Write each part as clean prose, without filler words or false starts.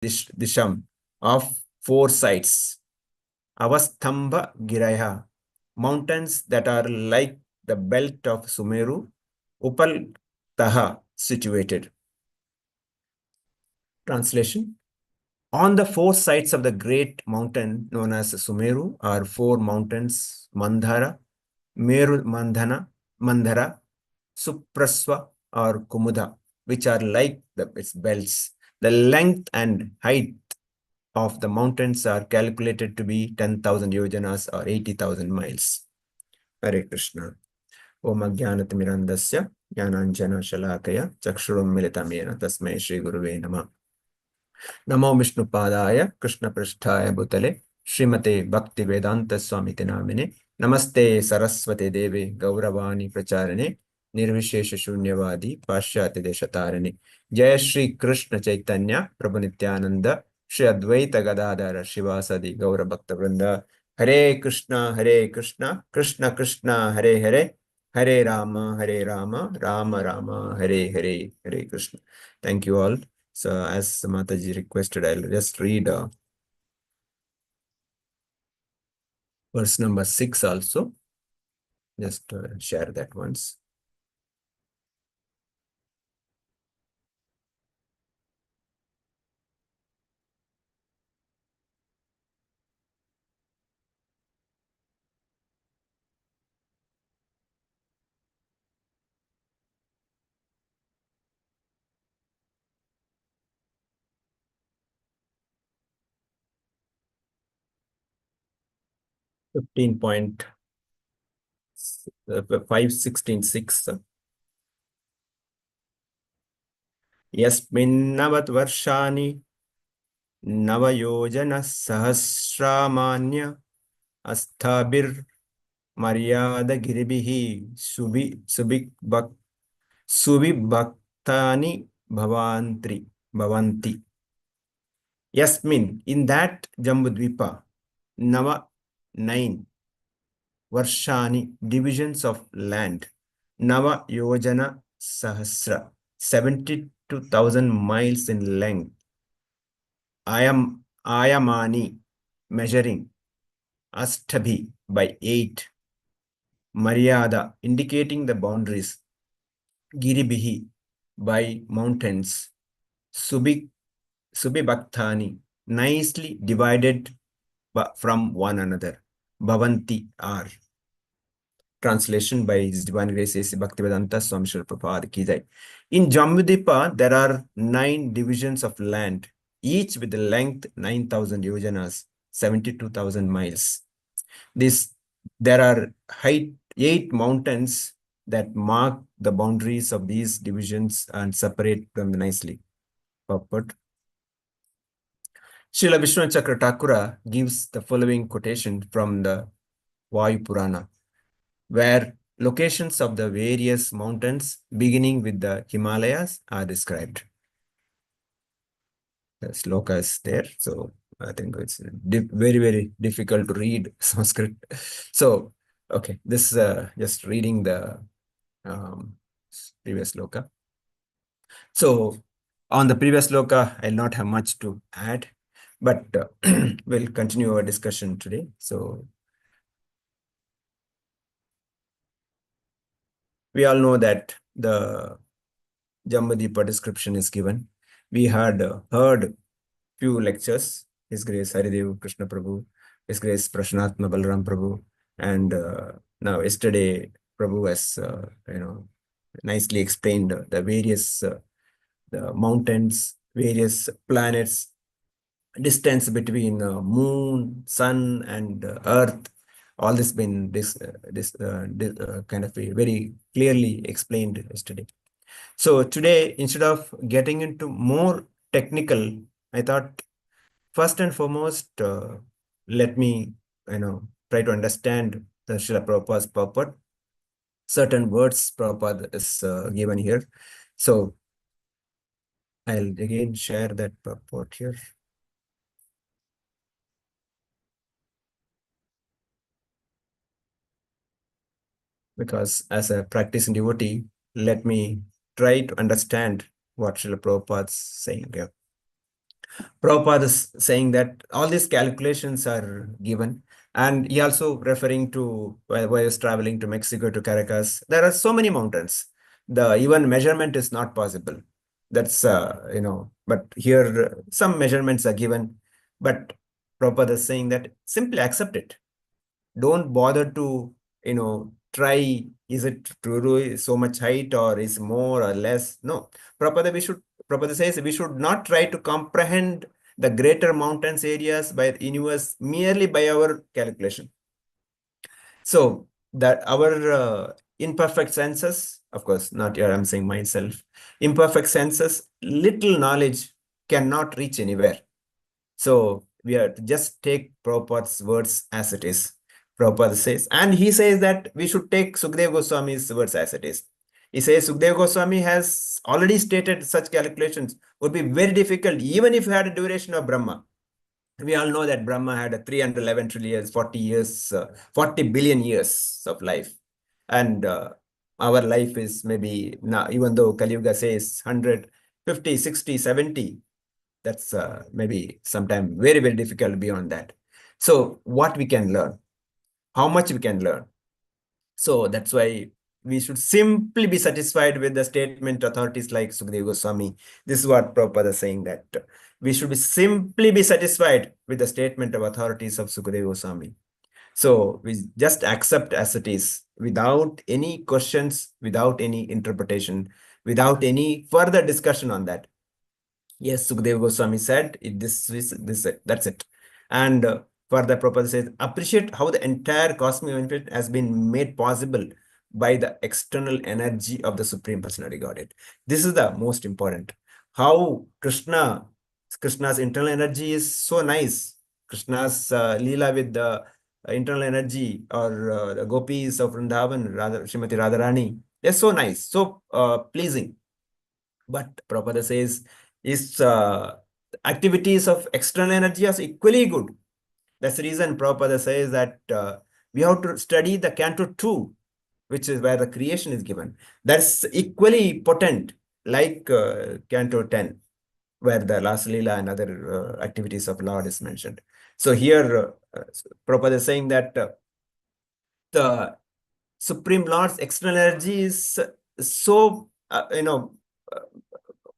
disham of four sides. Avastamba Giraya, mountains that are like the belt of Sumeru, Upal Taha situated. Translation. On the four sides of the great mountain known as Sumeru are four mountains, Mandhara, Meru Mandhara, Supraswa or Kumuda, which are like its belts. The length and height of the mountains are calculated to be 10,000 yojanas or 80,000 miles. Hare Krishna. Om Ajnanatimirandasya Jnananjana Shalakaya Chakshurum Militamena Tasmai Shri Guruve Namah. Namo Vishnu Padaya Krishna Pristhaya Bhutale Srimate Bhakti Vedanta Swami Namine Namaste Saraswate Devi Gauravani Pracharane Nirvishesha Shunyavadi Pashyati Deshatarane Jaya Shri Krishna Chaitanya Prabhu Nityananda Shri Advaita Gadadhara Shivasadi Gaura Bhakta Vrinda Hare Krishna Krishna Krishna Hare Hare Hare Rama Rama Rama Hare Hare Hare Krishna. Thank you all. So as Mataji requested, I'll just read verse number 6 also. Just share that once. Fifteen point 516.6. Yasminnavat varshani navayojana sahasramanya asthabir maryada giribihi subibhaktani bhavanti. Yasmin, in that Jambudvipa, Nava 9 Varshani, divisions of land, Nava Yojana Sahasra, 72,000 miles in length, Ayamani, measuring, Astabhi by 8, Maryada, indicating the boundaries, Giribihi, by mountains, Subibhakthani, nicely divided from one another. Bhavanti are. Translation by His Divine Grace A.C. Bhaktivedanta Swami Srila Prabhupada Ki Jai. In Jambudvipa, there are 9 divisions of land, each with a length 9,000 yojanas, 72,000 miles. There are 8 mountains that mark the boundaries of these divisions and separate them nicely. Purport. Srila Vishnu Chakra Thakura gives the following quotation from the Vayu Purana, where locations of the various mountains beginning with the Himalayas are described. The sloka is there, so I think it's very, very difficult to read Sanskrit. So, okay, this is just reading the previous sloka. So, on the previous sloka, I'll not have much to add, but we'll continue our discussion today. So, we all know that the Jambudvipa description is given. We had heard few lectures, His Grace Haridev Krishna Prabhu, His Grace Prashanatma Balaram Prabhu, and now yesterday Prabhu has nicely explained the various the mountains, various planets, distance between moon, sun, and earth. All this been kind of very clearly explained yesterday. So today, instead of getting into more technical, I thought first and foremost, let me try to understand the Srila Prabhupada's purport. Certain words Prabhupada is given here. So I'll again share that purport here. Because as a practicing devotee, let me try to understand what Srila Prabhupada is saying here. Prabhupada is saying that all these calculations are given, and he also referring to while he was traveling to Mexico to Caracas. There are so many mountains. The even measurement is not possible. That's but here some measurements are given, but Prabhupada is saying that simply accept it. Don't bother to try, is it truly so much height or is more or less. No, Prabhupada says we should not try to comprehend the greater mountains areas by the universe merely by our calculation. So that our imperfect senses, of course not here, I'm saying myself, imperfect senses, little knowledge cannot reach anywhere. So we have to just take Prabhupada's words as it is. Prabhupada says, and he says that we should take Sukadeva Goswami's words as it is. He says Sukadeva Goswami has already stated such calculations would be very difficult, even if you had a duration of Brahma. We all know that Brahma had a 311 trillion years, 40 years, 40 billion years of life. And our life is maybe, now, even though Kali Yuga says 100, 50, 60, 70, that's maybe sometime very, very difficult beyond that. So what we can learn, how much we can learn. So that's why we should simply be satisfied with the statement authorities like Sukadeva Goswami. This is what Prabhupada is saying, that we should simply be satisfied with the statement of authorities of Sukadeva Goswami. So we just accept as it is without any questions, without any interpretation, without any further discussion on that. Yes, Sukadeva Goswami said this, that's it. And further Prabhupada says, appreciate how the entire cosmic event has been made possible by the external energy of the Supreme Personality Godhead. This is the most important. How Krishna's internal energy is so nice. Krishna's Leela with the internal energy, or the gopis of Vrindavan, rather Srimati Radharani, they're so nice, so pleasing. But Prabhupada says, is activities of external energy are equally good. That's the reason Prabhupada says that we have to study the Canto 2, which is where the creation is given. That's equally potent, like Canto 10, where the Last Leela and other activities of Lord is mentioned. So here, Prabhupada is saying that the Supreme Lord's external energy is so, uh,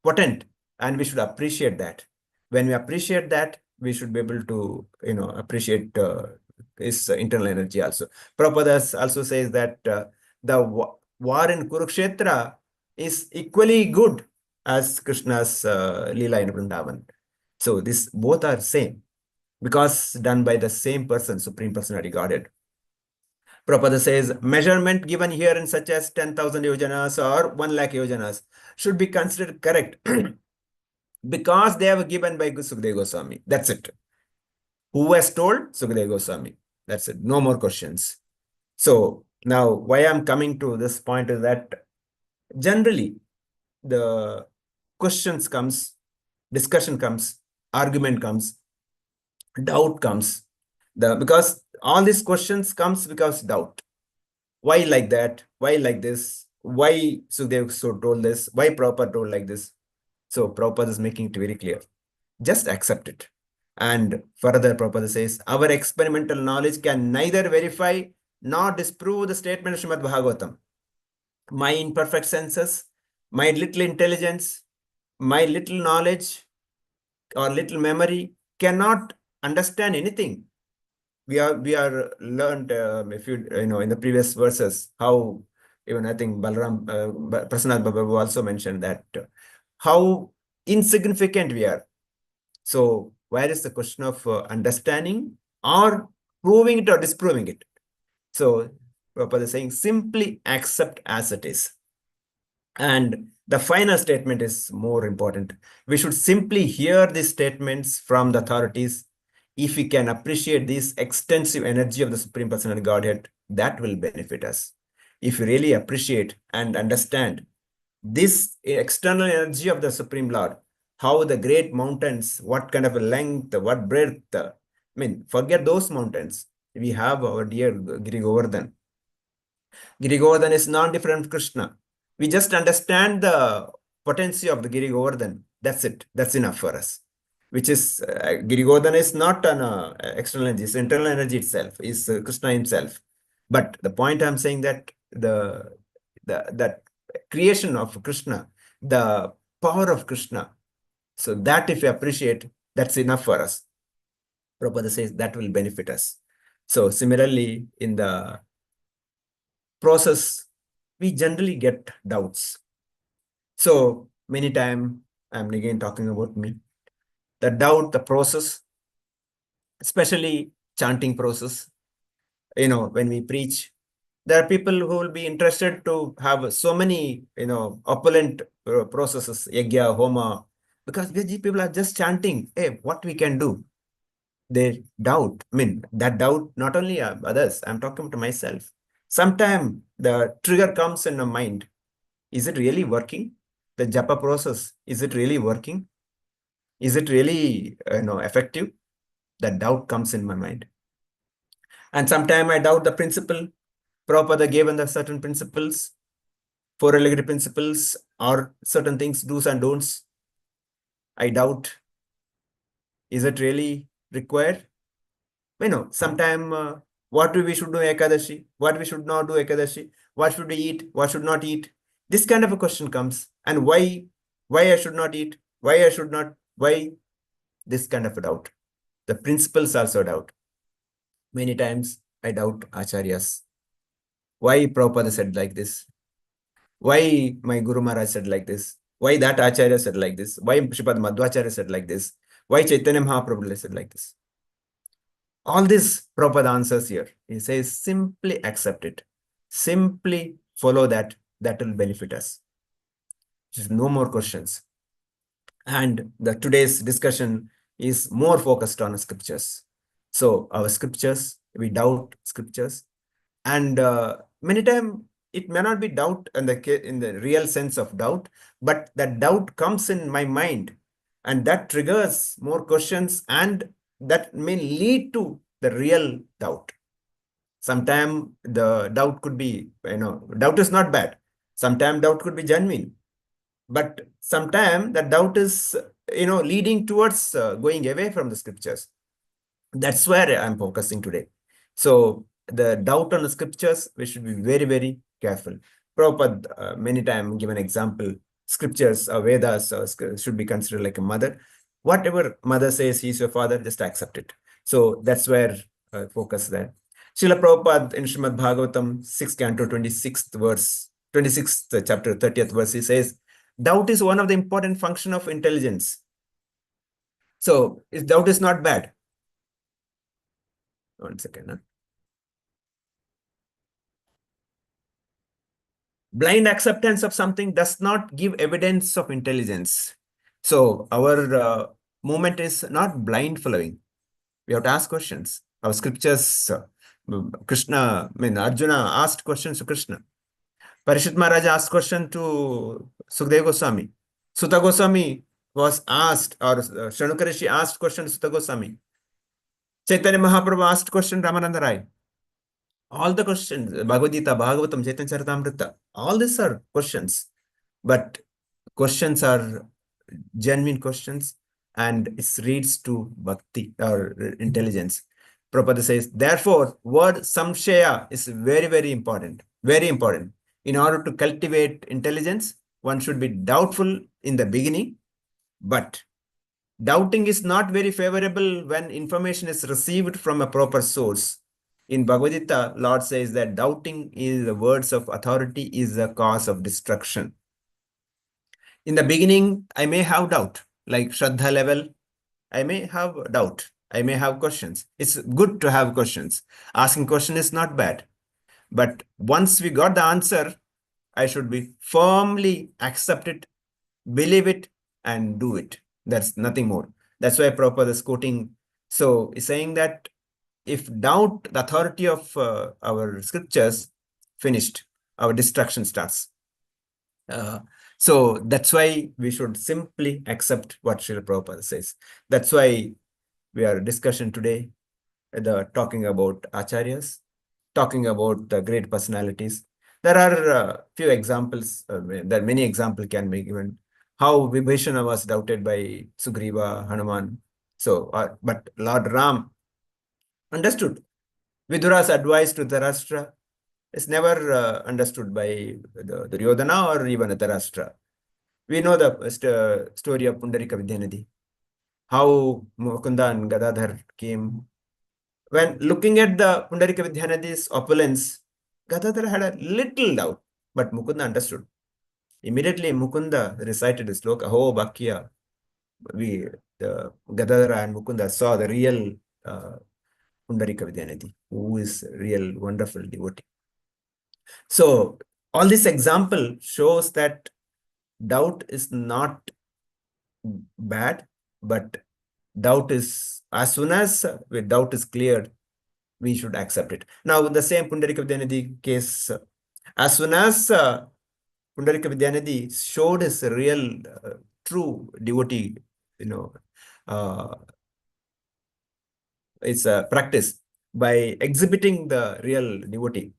potent, and we should appreciate that. When we appreciate that, we should be able to appreciate his internal energy also. Prabhupada also says that the war in Kurukshetra is equally good as Krishna's Leela in Vrindavan. So this both are same, because done by the same person, Supreme Personality Godhead. Prabhupada says measurement given here in such as 10,000 yojanas or 1 lakh yojanas should be considered correct because they have given by Sukadeva Goswami. That's it. Who has told? Sukadeva Goswami. That's it. No more questions. So now why I'm coming to this point is that generally the questions comes, discussion comes, argument comes, doubt comes. Because all these questions comes because doubt. Why like that? Why like this? Why Sukadeva so told this? Why Prabhupada told like this? So Prabhupada is making it very clear. Just accept it. And further, Prabhupada says, our experimental knowledge can neither verify nor disprove the statement of Srimad Bhagavatam. My imperfect senses, my little intelligence, my little knowledge or little memory cannot understand anything. We are learned if you in the previous verses how even I think Balaram Prasanad Babu also mentioned that how insignificant we are. So where is the question of understanding or proving it or disproving it? So Prabhupada is saying simply accept as it is. And the final statement is more important. We should simply hear these statements from the authorities. If we can appreciate this extensive energy of the Supreme Personality Godhead, that will benefit us. If you really appreciate and understand this external energy of the Supreme Lord, how the great mountains, what kind of a length, what breadth, I mean, forget those mountains. We have our dear Giri Govardhan. Giri Govardhan is non-different from Krishna. We just understand the potency of the Giri Govardhan. That's it. That's enough for us. which is Girigodana is not an external energy, it's internal energy itself, is Krishna himself. But the point I'm saying that that creation of Krishna, the power of Krishna, so that if we appreciate, that's enough for us. Prabhupada says that will benefit us. So similarly, in the process, we generally get doubts. So many times, I'm again talking about me, the doubt, the process, especially chanting process, when we preach, there are people who will be interested to have so many, opulent processes, yagya, homa, because these people are just chanting, hey, what we can do. They doubt. I mean, that doubt, not only others, I'm talking to myself. Sometimes the trigger comes in the mind. Is it really working? The japa process, is it really working? Is it really, effective? That doubt comes in my mind. And sometimes I doubt the principle. Prabhupada given the certain principles, four related principles, or certain things, do's and don'ts. I doubt, is it really required? Sometime what we should do Ekadashi, what we should not do Ekadashi, what should we eat, what should not eat. This kind of a question comes. And why I should not eat, why I should not, why this kind of a doubt. The principles also doubt. Many times I doubt Acharyas. Why Prabhupada said like this? Why my Guru Maharaj said like this? Why that Acharya said like this? Why Sripad Madhvacharya said like this? Why Chaitanya Mahaprabhu said like this? All this Prabhupada answers here. He says, simply accept it. Simply follow that. That will benefit us. Just no more questions. And the today's discussion is more focused on scriptures. So our scriptures, we doubt scriptures. And many times it may not be doubt in the real sense of doubt, but that doubt comes in my mind and that triggers more questions and that may lead to the real doubt. Sometimes the doubt could be, doubt is not bad. Sometimes doubt could be genuine, but sometimes the doubt is, leading towards going away from the scriptures. That's where I'm focusing today. So the doubt on the scriptures, we should be very, very careful. Prabhupada many times give an example, scriptures or Vedas should be considered like a mother. Whatever mother says, he's your father, just accept it. So that's where focus there. Srila Prabhupada in Srimad Bhagavatam, 6th canto, 26th verse, 26th chapter, 30th verse, he says, doubt is one of the important function of intelligence. So doubt is not bad. 1 second. Huh? Blind acceptance of something does not give evidence of intelligence. So our movement is not blind following. We have to ask questions. Our scriptures, Krishna, Arjuna asked questions to Krishna. Parishit Maharaj asked question to Sukadeva Goswami. Sutta Goswami was asked, or Shanukarishi asked question to Sutta Goswami. Chaitanya Mahaprabhu asked question Ramananda Rai. All the questions, Bhagavad Gita, Bhagavatam, Chaitanya Charitamrita, all these are questions. But questions are genuine questions and it leads to bhakti or intelligence. Prabhupada says, therefore, word samshaya is very, very important. Very important. In order to cultivate intelligence, one should be doubtful in the beginning, but doubting is not very favorable when information is received from a proper source. In Bhagavad Gita, Lord says that doubting is the words of authority is the cause of destruction. In the beginning, I may have doubt, like Shraddha level, I may have doubt. I may have questions. It's good to have questions. Asking question is not bad. But once we got the answer, I should be firmly accept it, believe it, and do it. That's nothing more. That's why Prabhupada is quoting. So he's saying that if doubt the authority of our scriptures, finished, our destruction starts. So that's why we should simply accept what Srila Prabhupada says. That's why we are discussing today, talking about acharyas, talking about the great personalities. There are few examples, there are many examples can be given. how Vibhishana was doubted by Sugriva, Hanuman. So, but Lord Ram understood. Vidura's advice to Dharashtra is never understood by the Duryodhana or even Dharashtra. We know the story of Pundarika Vidyanidhi, how Mukunda and Gadadhar came. When looking at the Pundarika Vidyanidhi's opulence, Gadadhar had a little doubt, but Mukunda understood. Immediately, Mukunda recited the sloka, Ho Bhakya. The Gadadhara and Mukunda saw the real Pundarika Vidyanidhi, who is real wonderful devotee. So, all this example shows that doubt is not bad, but doubt is, as soon as doubt is cleared, we should accept it. Now, in the same Pundarika Vidyanidhi case, as soon as Pundarika Vidyanidhi showed his real, true devotee, it's a practice by exhibiting the real devotee,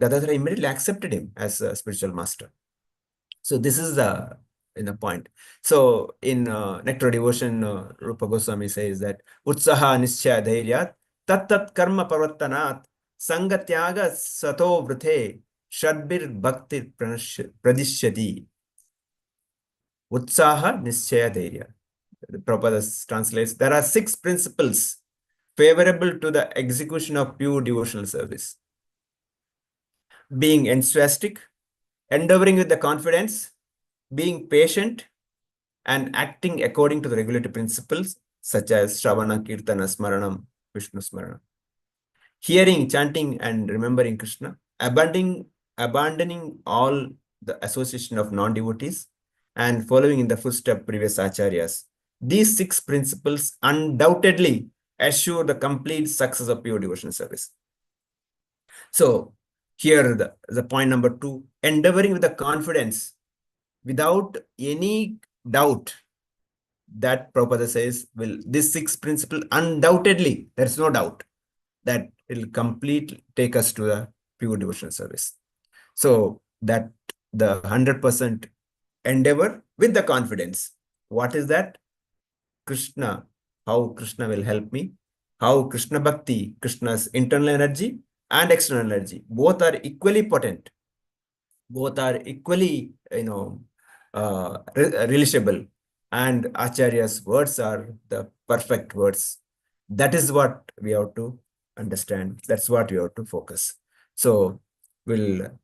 Gadadhara immediately accepted him as a spiritual master. So this is the point. So in Nectar Devotion, Rupa Goswami says that Utsaha Nischaya Dhairyat Tat Karma Parvattanat Sangatyaga Sato Vrithe Shadbir Bhakti Pradishyati. Utsaha Nischaya Dhairya. Prabhupada translates, there are 6 principles favorable to the execution of pure devotional service. Being enthusiastic, endeavoring with the confidence, being patient, and acting according to the regulative principles such as Shravana, Kirtana, Smaranam, Vishnu Smarana. Hearing, chanting, and remembering Krishna, abandoning all the association of non-devotees, and following in the footsteps of previous acharyas. These 6 principles undoubtedly assure the complete success of pure devotional service. So here the point number 2, endeavoring with the confidence without any doubt, that Prabhupada says, this 6 principle undoubtedly, there's no doubt that it will completely take us to the pure devotional service. So that the 100% endeavor with the confidence. What is that? Krishna, how Krishna will help me, how Krishna Bhakti, Krishna's internal energy and external energy, both are equally potent, both are equally, relishable, and Acharya's words are the perfect words. That is what we have to understand. That's what we have to focus. So, Srila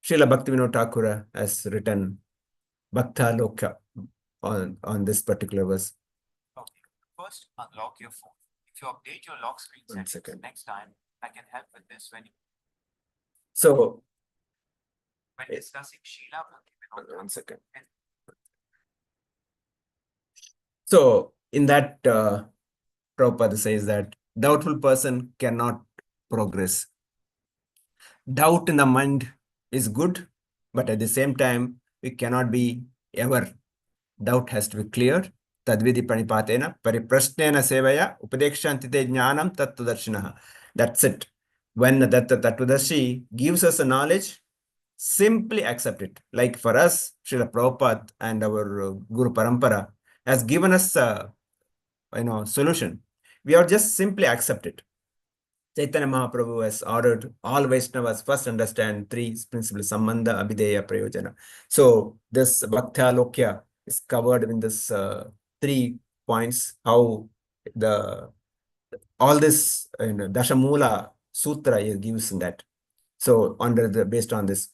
Bhaktivinoda Thakur has written Bhakta Lokya on this particular verse. Okay. First, unlock your phone. If you update your lock screen settings next time, I can help with this when discussing Srila Bhaktivinoda. 1 second. So, in that, Prabhupada says that doubtful person cannot progress. Doubt in the mind is good, but at the same time, we cannot be ever. Doubt has to be cleared. Tadvidi pranipatena pariprasnena sevaya upadekshantite jnanam tattvadarshinaha. That's it. When the tattvadarshi gives us a knowledge, simply accept it. Like for us, Srila Prabhupada and our Guru Parampara has given us a solution. We are just simply accept it. Chaitanya Mahaprabhu has ordered all Vaishnavas first understand 3 principles, Sambandha, Abhideya, Prayojana. So this Bhakta Lokya is covered in this 3 points, how all this Dashamula Sutra gives in that. So based on this.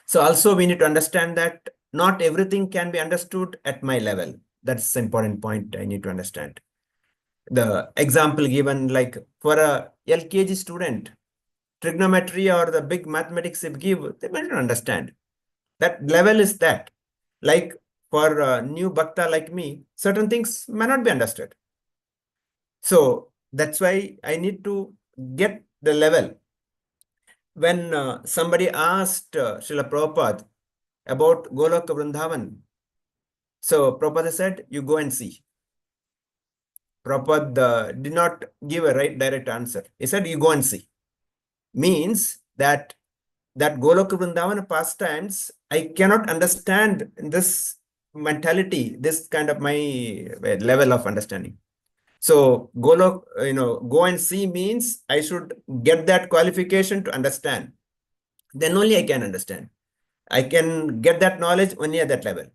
So also we need to understand that not everything can be understood at my level. That's an important point I need to understand. The example given, like for a LKG student, trigonometry or the big mathematics they give, they may not understand. That level is that. Like for a new bhakta like me, certain things may not be understood. So that's why I need to get the level. When somebody asked Srila Prabhupada about Goloka Vrindavan, so Prabhupada said, you go and see. Prabhupada did not give a direct answer. He said, you go and see. Means that Goloka Vrindavan pastimes, I cannot understand in this mentality, this kind of my level of understanding. So go and see means I should get that qualification to understand. Then only I can understand. I can get that knowledge only at that level.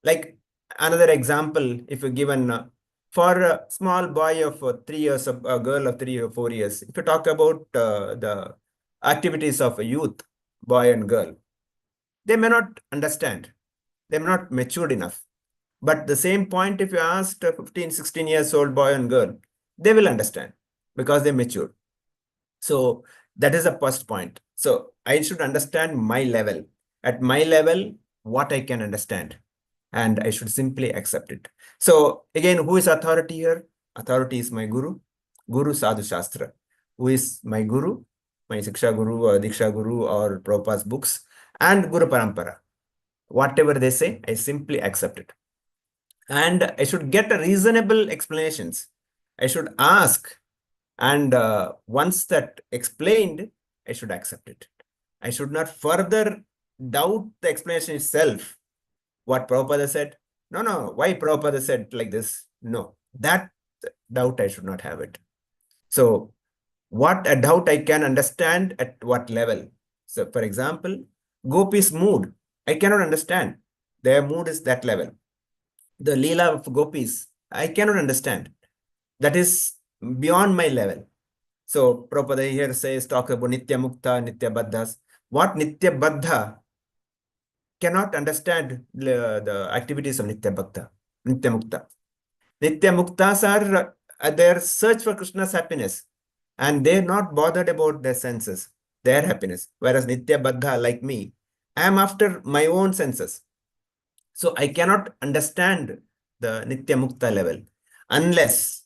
Like another example, if you given for a small boy of 3 years, a girl of 3 or 4 years, if you talk about the activities of a youth, boy and girl, they may not understand. They may not matured enough. But the same point, if you asked a 15, 16 years old boy and girl, they will understand because they matured. So that is the first point. So I should understand my level. At my level, what I can understand. And I should simply accept it. So again, who is authority here? Authority is my guru, Guru Sadhu Shastra. Who is my guru? My Siksha Guru or Diksha Guru or Prabhupada's books and Guru Parampara. Whatever they say, I simply accept it. And I should get a reasonable explanations. I should ask. And once that explained, I should accept it. I should not further doubt the explanation itself. What Prabhupada said, no, why Prabhupada said like this? No, that doubt I should not have it. So what a doubt I can understand at what level? So for example, Gopi's mood, I cannot understand. Their mood is that level. The Leela of Gopis, I cannot understand. That is beyond my level. So Prabhupada here says, talk about Nitya Mukta, Nitya Baddhas. What Nitya Baddha cannot understand the activities of Nitya Bhakta, Nitya Mukta. Nitya Muktas are their search for Krishna's happiness and they're not bothered about their senses, their happiness. Whereas Nitya Baddha, like me, I am after my own senses. So I cannot understand the Nitya Mukta level unless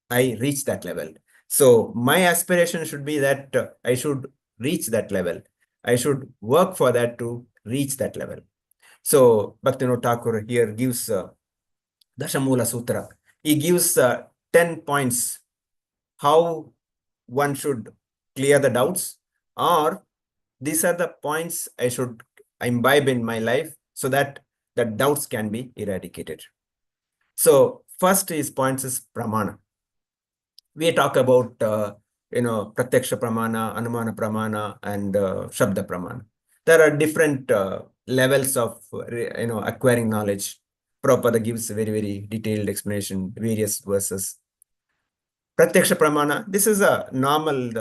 I reach that level. So my aspiration should be that I should reach that level. I should work for that to reach that level. So Bhaktivinoda Thakur here gives Dashamula Sutra. He gives 10 points how one should clear the doubts, or these are the points I should imbibe in my life so that the doubts can be eradicated. So first is points is pramana. We talk about pratyaksha pramana, anumana pramana, and shabda pramana. There are different levels of acquiring knowledge. Prabhupada gives a very, very detailed explanation, various verses. Pratyaksha pramana, this is a normal,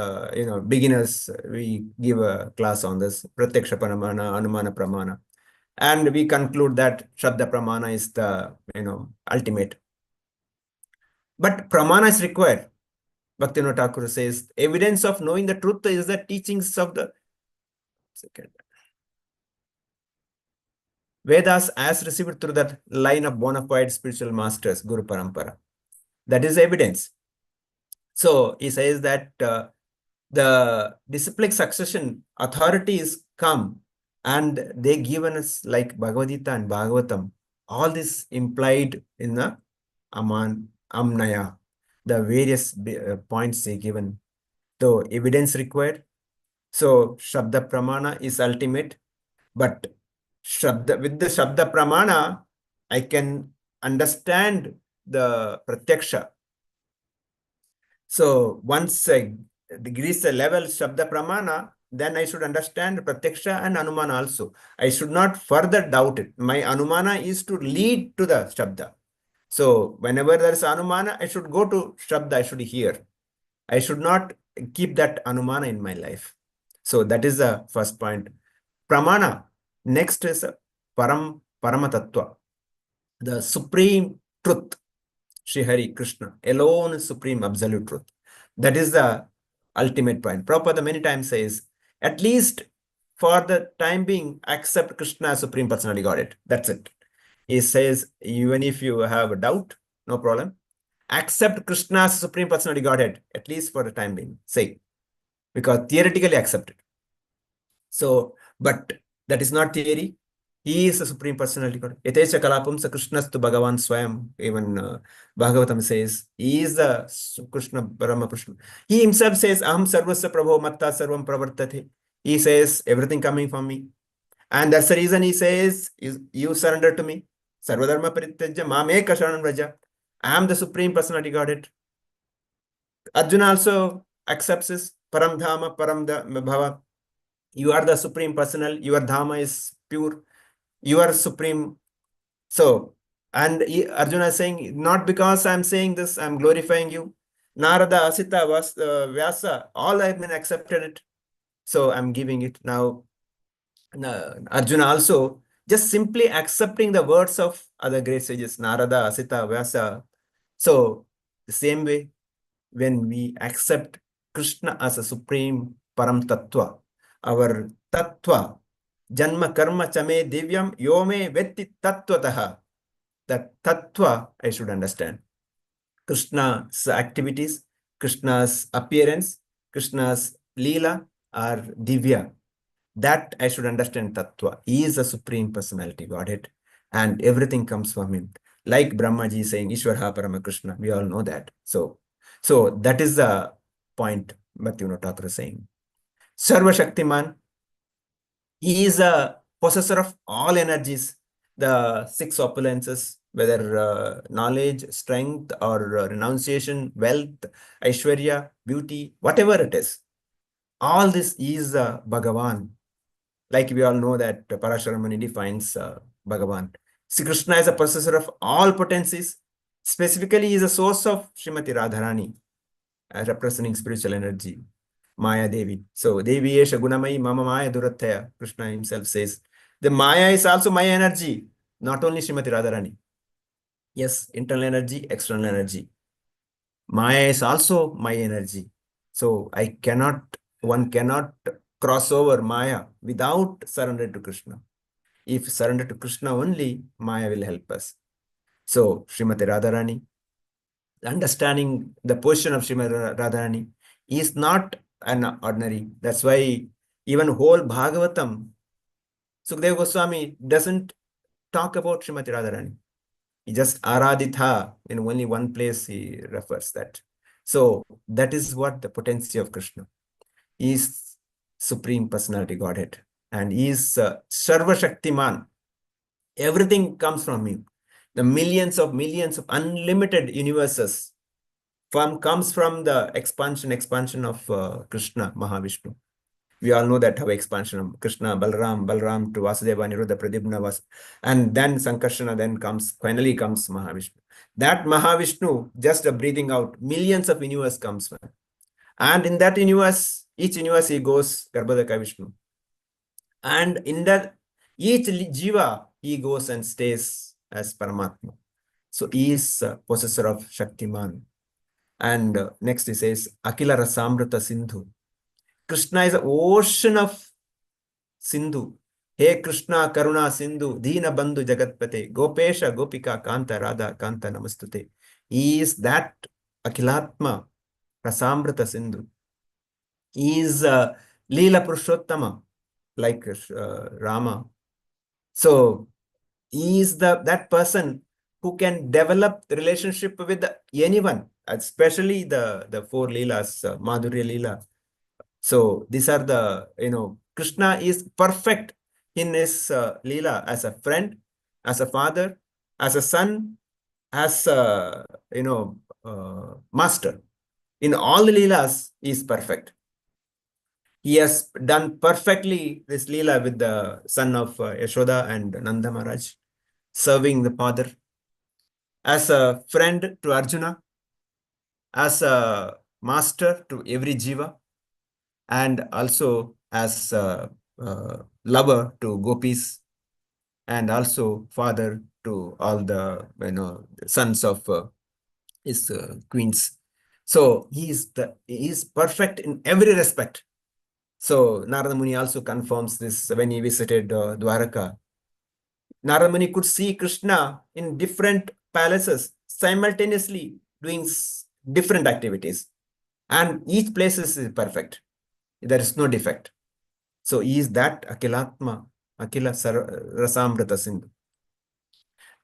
beginners, we give a class on this, Pratyaksha pramana, Anumana pramana. And we conclude that Shabda pramana is the, ultimate. But pramana is required. Bhaktivinoda Thakur says, evidence of knowing the truth is the teachings of the Vedas as received through the line of bona fide spiritual masters, Guru Parampara. That is evidence. So he says that the disciplic succession authorities come and they given us like Bhagavad Gita and Bhagavatam, all this implied in the Amnaya, the various points they given. So evidence required. So Shabda Pramana is ultimate, but with the Shabda Pramana, I can understand the Pratyaksha. So once I reach the level Shabda Pramana, then I should understand Pratyaksha and Anumana also. I should not further doubt it. My Anumana is to lead to the Shabda. So whenever there is Anumana, I should go to Shabda, I should hear. I should not keep that Anumana in my life. So that is the first point. Pramana. Next is Paramatatva, the supreme truth. Shri Hari Krishna alone is supreme absolute truth. That is the ultimate point. Prabhupada many times says, at least for the time being, accept Krishna as Supreme Personality Godhead. That's it. He says, even if you have a doubt, no problem. Accept Krishna as Supreme Personality Godhead, at least for the time being. Say, because theoretically accept it. So, but that is not theory. He is a Supreme Personality God. Yatesha Kalapam sa Krishnastu Bhagavan Swayam. Even Bhagavatam says, he is the Krishna Brahma Krishna. He himself says, Aham Sarvasya Prabho Matta Sarvam Pravartate. He says, everything coming from me. And that's the reason he says, you surrender to me. Sarvadharma Parityajya Mameka Sharanam Vraja. I am the Supreme Personality Godhead. Arjuna also accepts this. Param Dhama, Param Bhava. You are the Supreme Personal. Your Dhamma is pure. You are Supreme. So, and Arjuna is saying, not because I'm saying this, I'm glorifying you. Narada, Asita, Vyasa, all have been accepted it. So I'm giving it now. Arjuna also just simply accepting the words of other great sages, Narada, Asita, Vyasa. So the same way, when we accept Krishna as a supreme Param Tattva, our Tattva, Janma Karma Chame Divyam Yome Vetti Tattvataha. That Tattva I should understand. Krishna's activities, Krishna's appearance, Krishna's Leela are Divya. That I should understand Tattva. He is a supreme personality, Godhead, and everything comes from him. Like Brahmaji saying, Ishwarha Paramakrishna, we all know that. So that is the point Bhaktivinoda Thakur is saying. Sarva Shaktiman, he is a possessor of all energies, the six opulences, whether knowledge, strength, or renunciation, wealth, Aishwarya, beauty, whatever it is. All this is Bhagavan. Like we all know that Parashuramani defines Bhagavan. Sri Krishna is a possessor of all potencies. Specifically, he is a source of Srimati Radharani, representing spiritual energy, Maya Devi. So, Devi Esha Gunamai Mama Maya Durattaya, Krishna himself says. The Maya is also Maya energy, not only Srimati Radharani. Yes, internal energy, external energy. Maya is also my energy. So, one cannot cross over Maya without surrender to Krishna. If surrender to Krishna only, Maya will help us. So, Srimati Radharani, understanding the position of Srimati Radharani is not an ordinary. That's why even whole Bhagavatam, Sukadeva Goswami doesn't talk about Srimati Radharani. He just Araditha, in only one place he refers that. So that is what the potency of Krishna. He is Supreme Personality Godhead. And he is Sarva Shaktiman. Everything comes from him. The millions of unlimited universes comes from the expansion of Krishna, Mahavishnu. We all know that how expansion of Krishna, Balram to Vasudeva, Niruddha, Pradyumna was, and then Sankarsana finally comes Mahavishnu. That Mahavishnu, just a breathing out, millions of universe comes from. And in that universe, each universe he goes Garbhodaka Vishnu. And in that each jiva, he goes and stays as Paramatma. So he is possessor of Shaktiman. And next he says, Akila Rasamrita Sindhu. Krishna is an ocean of Sindhu. Hey Krishna Karuna Sindhu, Dina Bandhu Jagatpate, Gopesha Gopika Kanta Radha Kanta Namastute. He is that Akilatma Rasamrita Sindhu. He is Leela Purushottama, like Rama. So he is that person who can develop the relationship with anyone, especially the four Leelas, Madhurya Leela. So these are Krishna is perfect in his Leela as a friend, as a father, as a son, as a, master. In all the Leelas, he is perfect. He has done perfectly this Leela with the son of Yashoda and Nanda Maharaj, serving the father, as a friend to Arjuna, as a master to every jiva, and also as a lover to gopis, and also father to all the sons of his queens. So he is perfect in every respect. So Narada Muni also confirms this when he visited Dwaraka. Narada Muni could see Krishna in different palaces simultaneously doing different activities, and each place is perfect. There is no defect. So he is that Akilatma, Akila Rasamrita Sindhu.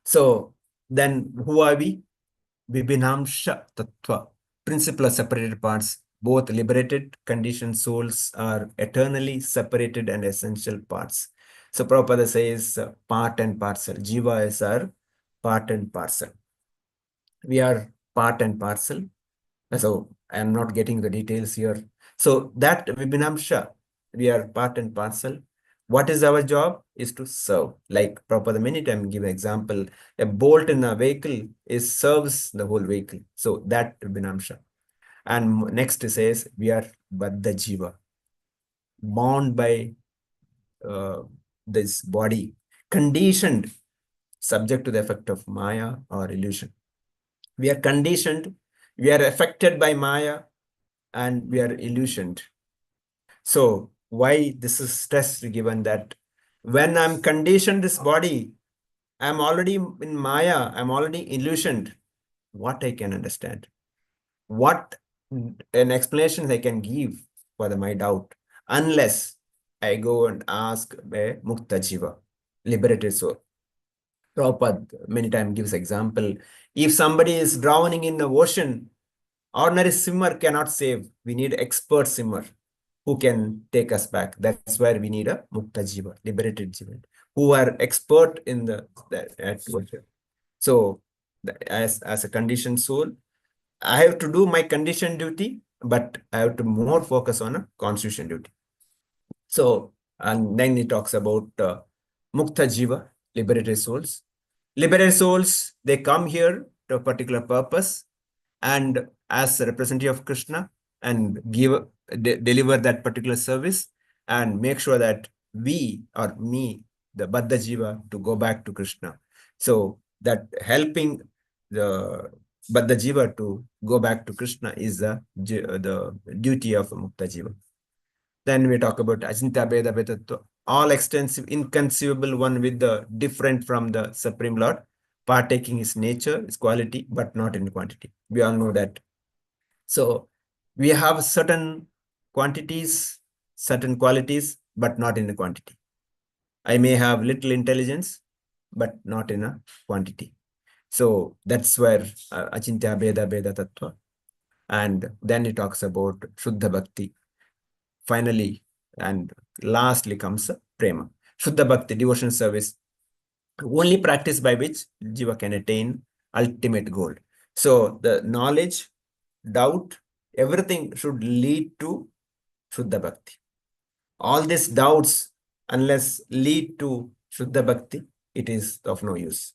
So then who are we? Vibhinamsha Tattva. Principle of separated parts. Both liberated conditioned souls are eternally separated and essential parts. So Prabhupada says part and parcel. Jiva is our part and parcel. We are part and parcel. So I am not getting the details here. So that Vibhinamsha, we are part and parcel. What is our job? Is to serve. Like Prabhupada many times give example, a bolt in a vehicle serves the whole vehicle. So that Vibhinamsha. And next it says we are Baddha Jiva, bound by uh, this body, conditioned, subject to the effect of Maya or illusion. We are conditioned, we are affected by Maya, and we are illusioned. So why this is stress given that when I'm conditioned this body, I'm already in Maya, I'm already illusioned. What I can understand? What an explanation I can give for my doubt, unless I go and ask a Mukta Jiva, liberated soul. Prabhupada many times gives example. If somebody is drowning in the ocean, ordinary swimmer cannot save. We need expert swimmer who can take us back. That's where we need a Mukta Jiva, liberated Jiva, who are expert in at ocean. So as a conditioned soul, I have to do my conditioned duty, but I have to more focus on a constitution duty. So, and then he talks about Mukta Jiva, liberated souls. Liberated souls, they come here to a particular purpose and as a representative of Krishna and deliver that particular service and make sure that we or me, the Baddha Jiva, to go back to Krishna. So that helping the Baddha Jiva to go back to Krishna is the duty of Mukta Jiva. Then we talk about Ajanta Beda Vedatva, all extensive, inconceivable one with the different from the Supreme Lord, partaking his nature, his quality, but not in quantity. We all know that. So we have certain quantities, certain qualities, but not in a quantity. I may have little intelligence, but not in a quantity. So that's where Achintya Beda Beda Tattva. And then he talks about Shuddha Bhakti. Finally, and lastly comes Prema. Shuddha Bhakti, devotion service, only practice by which Jiva can attain ultimate goal. So the knowledge, doubt, everything should lead to Shuddha Bhakti. All these doubts, unless lead to Shuddha Bhakti, it is of no use.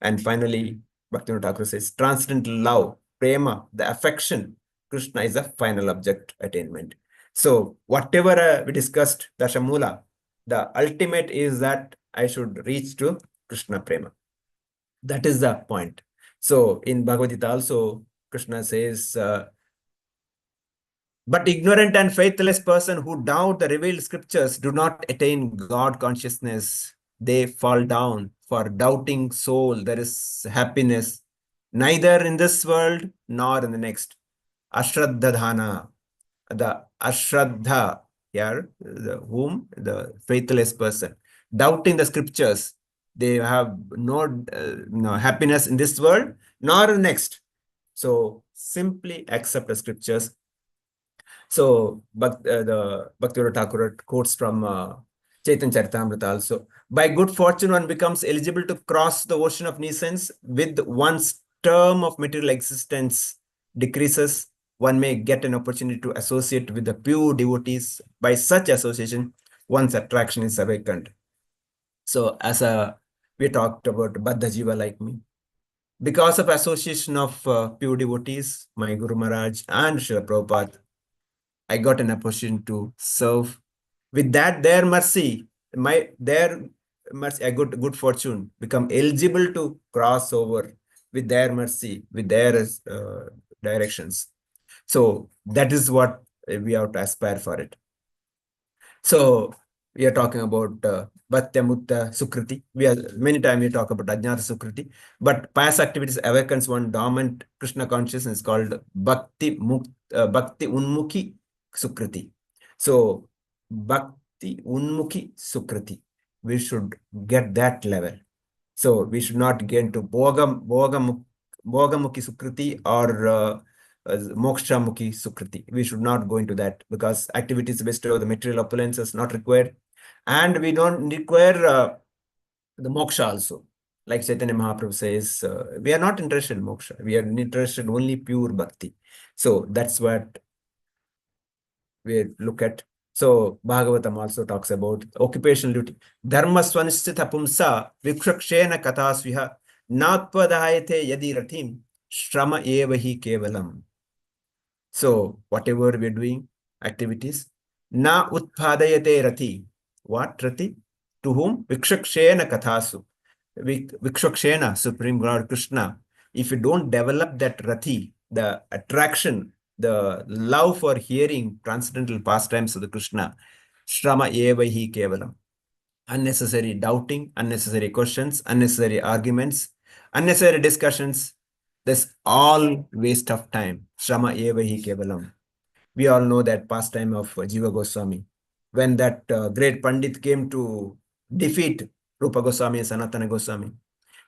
And finally, Bhaktivinoda Thakur says, transcendental love, prema, the affection, Krishna is the final object attainment. So whatever we discussed, Dashamula, the ultimate is that I should reach to Krishna prema. That is the point. So in Bhagavad Gita also, Krishna says, but ignorant and faithless person who doubt the revealed scriptures do not attain God consciousness. They fall down. For doubting soul, there is happiness neither in this world nor in the next. Ashraddhadhana, the Ashraddha, here, the faithless person, doubting the scriptures, they have no happiness in this world nor the next. So simply accept the scriptures. So the Bhaktivinoda Thakur quotes from Chaitanya Charitamrita also. By good fortune, one becomes eligible to cross the ocean of nescience. With one's term of material existence decreases, one may get an opportunity to associate with the pure devotees. By such association, one's attraction is awakened. So we talked about Baddha Jiva like me. Because of association of pure devotees, my Guru Maharaj and Srila Prabhupada, I got an opportunity to serve. With that, their mercy, I got good fortune, become eligible to cross over with their mercy, with their directions. So that is what we have to aspire for it. So we are talking about Bhaktya Mutta Sukriti. Many times we talk about Ajnata Sukriti, but past activities awakens one dormant Krishna consciousness called Bhakti Unmukhi Sukriti. So Bhakti Unmukhi Sukriti, we should get that level. So we should not get into Bhogamukhi Sukriti or Moksha Mukhi Sukriti. We should not go into that because activities based on the material opulence is not required. And we don't require the moksha also. like Chaitanya Mahaprabhu says, we are not interested in moksha. We are interested in only pure bhakti. So that's what we look at. So Bhagavatam also talks about occupational duty. Dharma swanishchita pumsa vikshakshena kathasviha natpadayate yadi rathim shrama eva hi kevalam. So whatever we're doing, activities, na utpadayate rati. What rati? To whom? Vikshakshena kathasu. Vikshakshena, Supreme Lord Krishna. If you don't develop that rati, the attraction, the love for hearing transcendental pastimes of the Krishna, Shrama eva hi kevalam. Unnecessary doubting, unnecessary questions, unnecessary arguments, unnecessary discussions. That's all waste of time. Shrama eva hi kevalam. We all know that pastime of Jiva Goswami. When that great Pandit came to defeat Rupa Goswami and Sanatana Goswami,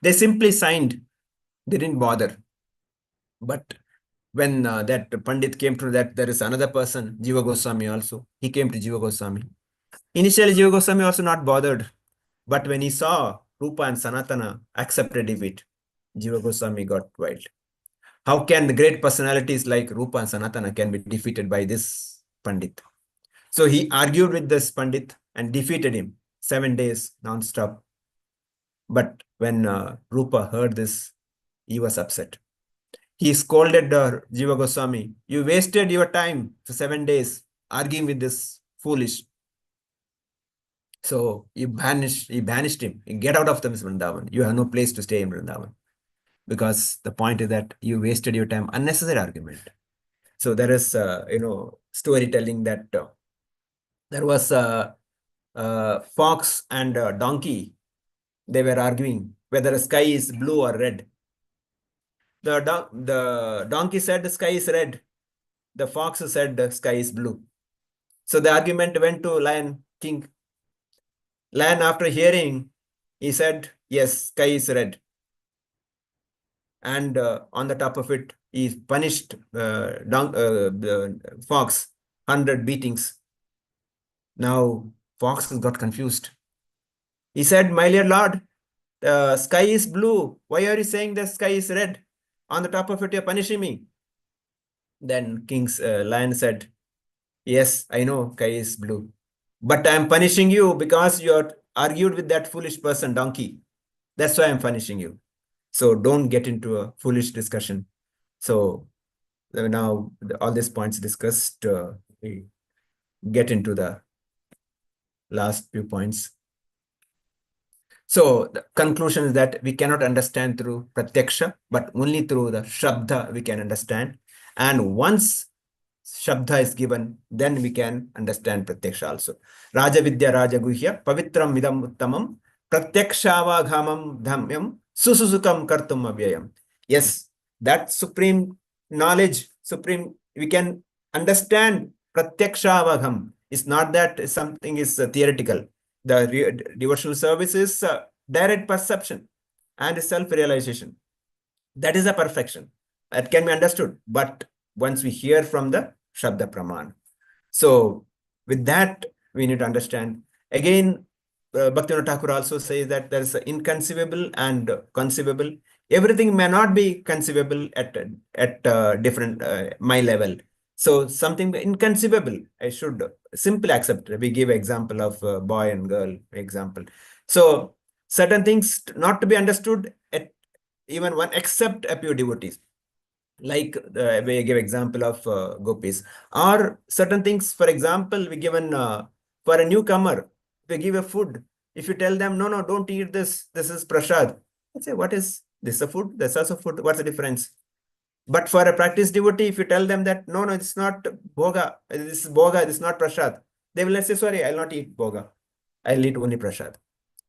they simply signed, they didn't bother. But when that Pandit came to that, there is another person, Jiva Goswami also. He came to Jiva Goswami. Initially, Jiva Goswami also not bothered. But when he saw Rupa and Sanatana accepted defeat, Jiva Goswami got wild. How can the great personalities like Rupa and Sanatana can be defeated by this Pandit? So he argued with this Pandit and defeated him 7 days non-stop. But when Rupa heard this, he was upset. He scolded Jiva Goswami. You wasted your time for 7 days arguing with this foolish. So he banished him. Get out of the Vrindavan. You have no place to stay in Vrindavan. Because the point is that you wasted your time, unnecessary argument. So there is, storytelling that there was a fox and a donkey. They were arguing whether the sky is blue or red. The donkey said the sky is red. The fox said the sky is blue. So the argument went to Lion King. Lion, after hearing, he said, yes, sky is red. And on the top of it, he punished the fox 100 beatings. Now, fox got confused. He said, my dear lord, the sky is blue. Why are you saying the sky is red? On the top of it, you're punishing me. Then King's lion said, yes, I know sky is blue. But I'm punishing you because you argued with that foolish person, donkey. That's why I'm punishing you. So don't get into a foolish discussion. So now all these points discussed, we get into the last few points. So the conclusion is that we cannot understand through pratyaksha, but only through the shabda we can understand. And once shabda is given, then we can understand pratyaksha also. Raja Vidya Raja Guhya Pavitram Vidam Uttamam Pratyakshavagamam Dhamyam Susuzukam Kartum Avyayam. Yes, that supreme knowledge, we can understand Pratyakshavagham. It's not that something is theoretical. The devotional service is direct perception and self-realization. That is a perfection. That can be understood. But once we hear from the Shabda Praman. So with that, we need to understand. Again, Bhaktivinoda Thakur also says that there is inconceivable and conceivable. Everything may not be conceivable at different my level. So something inconceivable, I should simply accept. We give example of boy and girl example. So certain things not to be understood at even one except a pure devotees. Like we give example of gopis, or certain things. For example, we given for a newcomer, we give a food. If you tell them, no, don't eat this. This is prasad. I say, what is this? A food? That's also food. What's the difference? But for a practiced devotee, if you tell them that no, it's not bhoga. This is bhoga. This is not prasad. They will say, sorry, I'll not eat bhoga. I'll eat only prasad.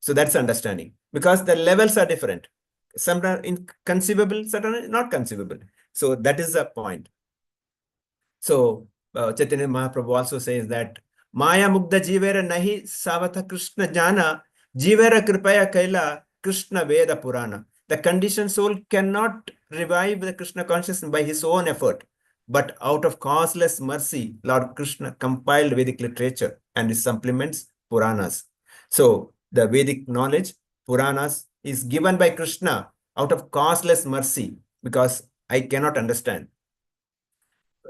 So that's understanding, because the levels are different. Some are inconceivable, certain are not conceivable. So that is the point. So Chaitanya Mahaprabhu also says that Maya Mugdha Jivera Nahi Savata Krishna Jana Jivera Kripaya Kaila Krishna Veda Purana. The conditioned soul cannot revive the Krishna consciousness by his own effort, but out of causeless mercy, Lord Krishna compiled Vedic literature and his supplements, Puranas. So the Vedic knowledge, Puranas, is given by Krishna out of causeless mercy, because I cannot understand.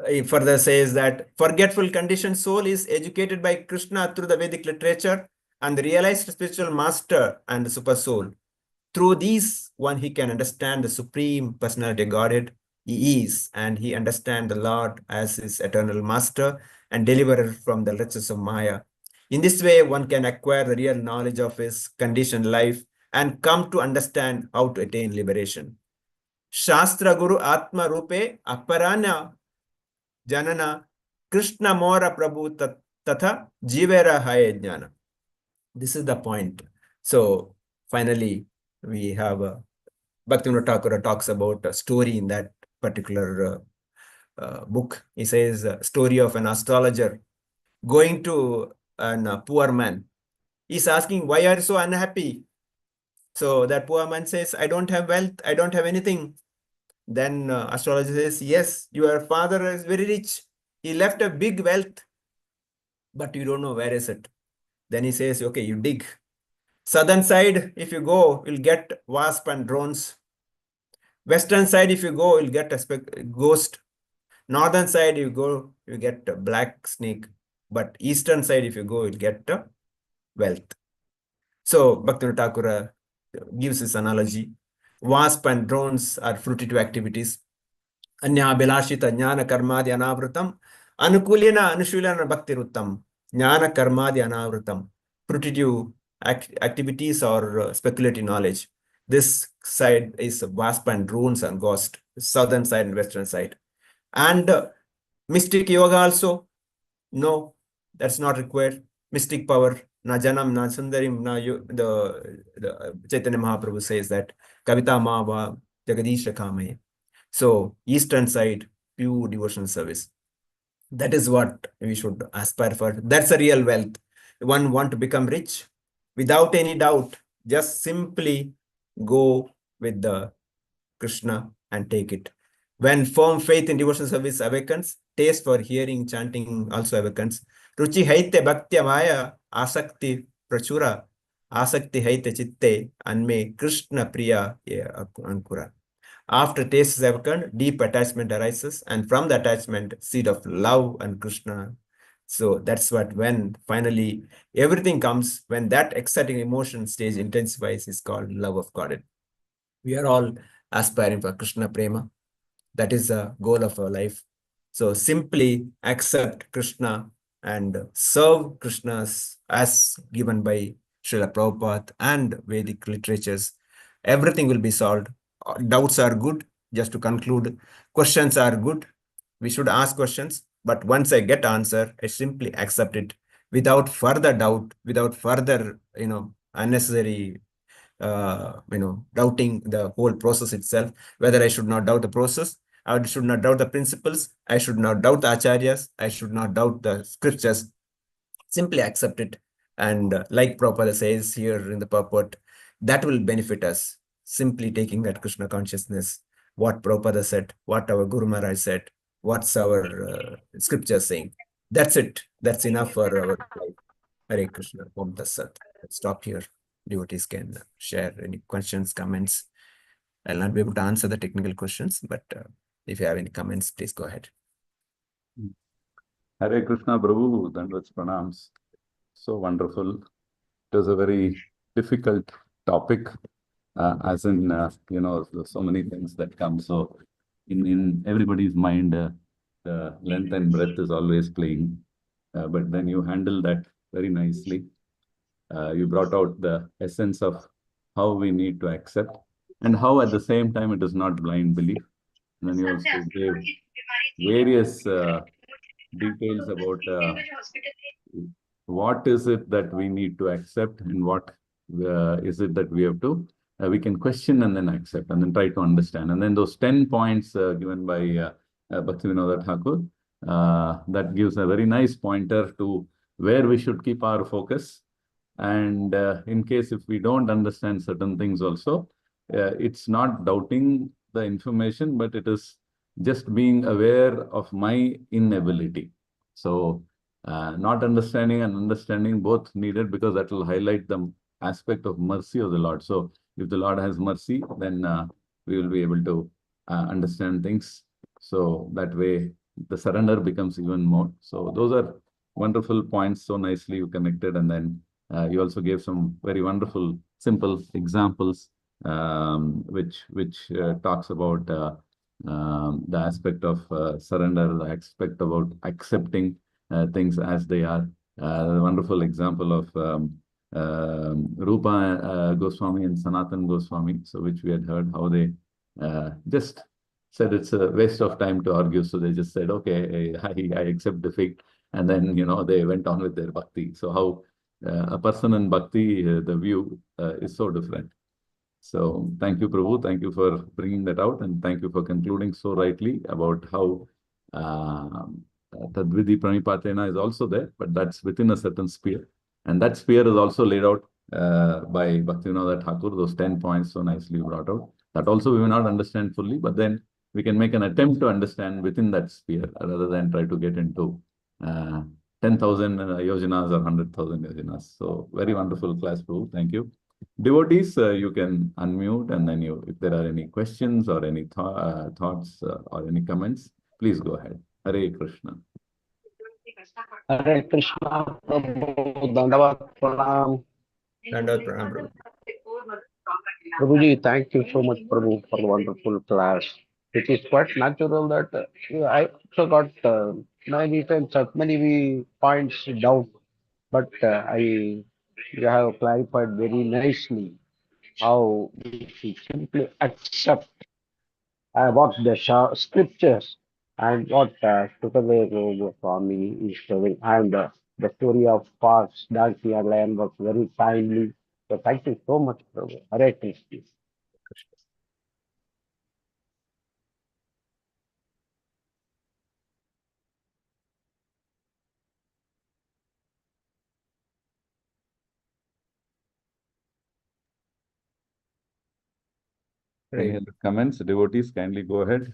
He further says that forgetful conditioned soul is educated by Krishna through the Vedic literature and the realized spiritual master and the super soul. Through these, one he can understand the supreme personality of Godhead he is, and he understands the Lord as his eternal master and deliverer from the riches of Maya. In this way, one can acquire the real knowledge of his conditioned life and come to understand how to attain liberation. Shastra Guru Atma Rupe Aparana Janana Krishna Mora Prabhu Tatha Jivera Haya Jnana. This is the point. So finally, we have Bhaktivinoda Thakur talks about a story in that particular book. He says a story of an astrologer going to a poor man. He's asking, why are you so unhappy? So that poor man says, I don't have wealth, I don't have anything. Then astrologer says, yes, your father is very rich. He left a big wealth, but you don't know where is it. Then he says, okay, you dig. Southern side, if you go, you'll get wasp and drones. Western side, if you go, you'll get a ghost. Northern side, you go, you get a black snake. But eastern side, if you go, you'll get wealth. So Bhaktivinoda Thakur gives this analogy. Wasp and drones are fruitive activities. Anyabhilashita jnana karmadi anavrutam anukulena anushulana bhaktiruttam jnana karmadi anavrutam. Fruitive activities or speculative knowledge. This side is wasp and drones and ghost, southern side and western side. And mystic yoga also, no, that's not required. Mystic power, na janam, na sundarim, the Chaitanya Mahaprabhu says that Kavita Mava Jagadisha Kame. So eastern side, pure devotional service. That is what we should aspire for. That's a real wealth. One want to become rich without any doubt. Just simply go with the Krishna and take it. When firm faith in devotional service awakens, taste for hearing, chanting also awakens. Ruchi haite bhaktya maya asakti prachura asakti haite chitte anme Krishna priya ankura. After taste is awakened, deep attachment arises, and from the attachment, seed of love and Krishna. So that's what, when finally everything comes, when that exciting emotion stage intensifies, is called love of God. We are all aspiring for Krishna Prema. That is the goal of our life. So simply accept Krishna and serve Krishna as given by Srila Prabhupada and Vedic literatures. Everything will be solved. Doubts are good. Just to conclude, questions are good. We should ask questions, but once I get answer, I simply accept it without further doubt, without further, unnecessary doubting the whole process itself. Whether I should not doubt the process, I should not doubt the principles, I should not doubt the acharyas, I should not doubt the scriptures. Simply accept it. And like Prabhupada says here in the purport, that will benefit us. Simply taking that Krishna consciousness, what Prabhupada said, what our Guru Maharaj said, what's our scripture saying. That's it. That's enough for our life. Hare Krishna. Om Tat Sat. Let's stop here. Devotees can share any questions, comments. I'll not be able to answer the technical questions, but if you have any comments, please go ahead. Hare Krishna Prabhu, Dandavats Pranams. So wonderful. It was a very difficult topic, as in, there's so many things that come. So in everybody's mind, the length and breadth is always playing. But then you handle that very nicely. You brought out the essence of how we need to accept and how at the same time it is not blind belief. And then you also gave various details about what is it that we need to accept and what is it that we have to, we can question and then accept and then try to understand. And then those 10 points given by Bhaktivinoda Thakur, that gives a very nice pointer to where we should keep our focus. And in case if we don't understand certain things also, it's not doubting the information, but it is just being aware of my inability. So not understanding and understanding both needed, because that will highlight the aspect of mercy of the Lord. So if the Lord has mercy, then we will be able to understand things. So that way, the surrender becomes even more. So those are wonderful points. So nicely you connected, and then you also gave some very wonderful, simple examples, which talks about the aspect of surrender, the aspect about accepting things as they are. The wonderful example of Rupa Goswami and Sanatan Goswami, so which we had heard how they just said it's a waste of time to argue. So they just said, okay, I accept defeat. And then, they went on with their bhakti. So how a person in bhakti, the view is so different. So thank you, Prabhu. Thank you for bringing that out. And thank you for concluding so rightly about how Tadvidhi Pranipatena is also there, but that's within a certain sphere. And that sphere is also laid out by Bhaktivinoda Thakur, those 10 points so nicely brought out. That also we may not understand fully, but then we can make an attempt to understand within that sphere rather than try to get into 10,000 yojanas or 100,000 yojanas. So very wonderful class, Prabhu. Thank you. Devotees, you can unmute, and then if there are any questions or any thoughts or any comments, please go ahead. Hare Krishna. Hare Krishna, Prabhu, Dandavat Pranam. Dandavat Pranam, Prabhu. Prabhuji, thank you so much, Prabhu, for the wonderful class. It is quite natural that I also got many times many points down, but you have clarified very nicely how we should simply accept what the scriptures and what Sukadeva Goswami is showing. And the story of Fox, Donkey and Lion was very timely. So thank you so much, Prabhu. Hare Krishna. Any other comments? Devotees, kindly go ahead.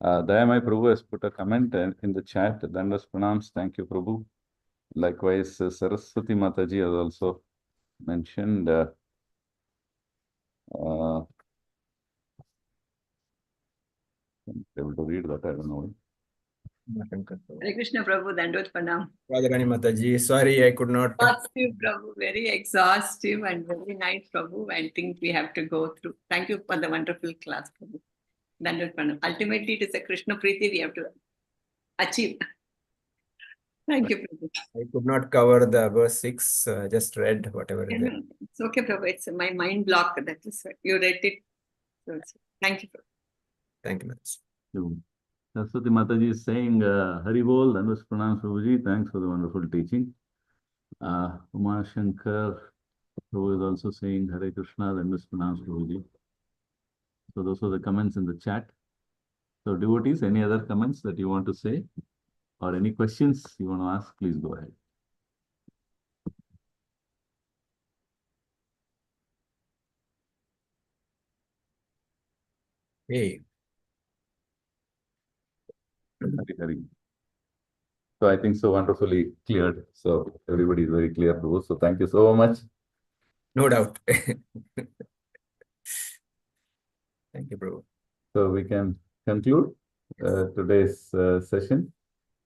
Dayamai Prabhu has put a comment in the chat. Dandas Pranams. Thank you, Prabhu. Likewise, Saraswati Mataji has also mentioned. Able to read that, I don't know. Hare Krishna Prabhu, Dandot Pranam. Radharani Mataji, sorry, I could not. Exhaustive Prabhu, very exhaustive and very nice Prabhu. I think we have to go through. Thank you for the wonderful class, Prabhu. Dandot Pranam. Ultimately, it is a Krishna Preeti we have to achieve. Thank you, Prabhu. I could not cover the verse 6, just read whatever is there. It's okay, Prabhu. It's my mind block. That is what you read it. So, thank you, Prabhu. Thank you, Mataji. Saraswati Mataji is saying, Hari Bol, Dandas Pranam Prabhuji. Thanks for the wonderful teaching. Umar Shankar, who is also saying Hare Krishna, Dandas Pranam Prabhuji. So those are the comments in the chat. So devotees, any other comments that you want to say or any questions you want to ask, please go ahead. Hey. Hari. So I think so wonderfully cleared. So everybody is very clear, Prabhu. So thank you so much. No doubt. Thank you, Prabhu. So we can conclude today's session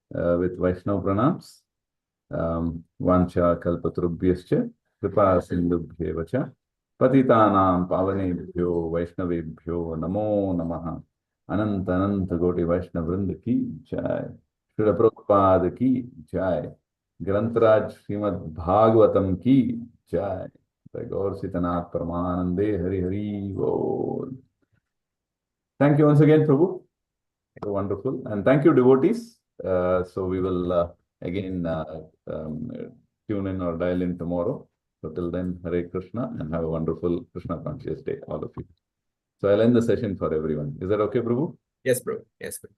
with Vaishnav Pranams. Vancha kalpatrubhyascha kripa sindubhyevacha patitanam pavanebhyo vaishnavebhyo namo namaha. Ananta Goti Vaishnav Vrinda ki jai. Srila Prabhupada ki jai. Grantaraj Srimad Bhagavatam ki jai. By Gaur Sitanath Paramanande Hari Hari Bol. Thank you once again, Prabhu. So wonderful. And thank you, devotees. So we will again tune in or dial in tomorrow. So till then, Hare Krishna, and have a wonderful Krishna conscious day, all of you. So I'll end the session for everyone. Is that okay, Prabhu? Yes, Prabhu. Yes, Prabhu.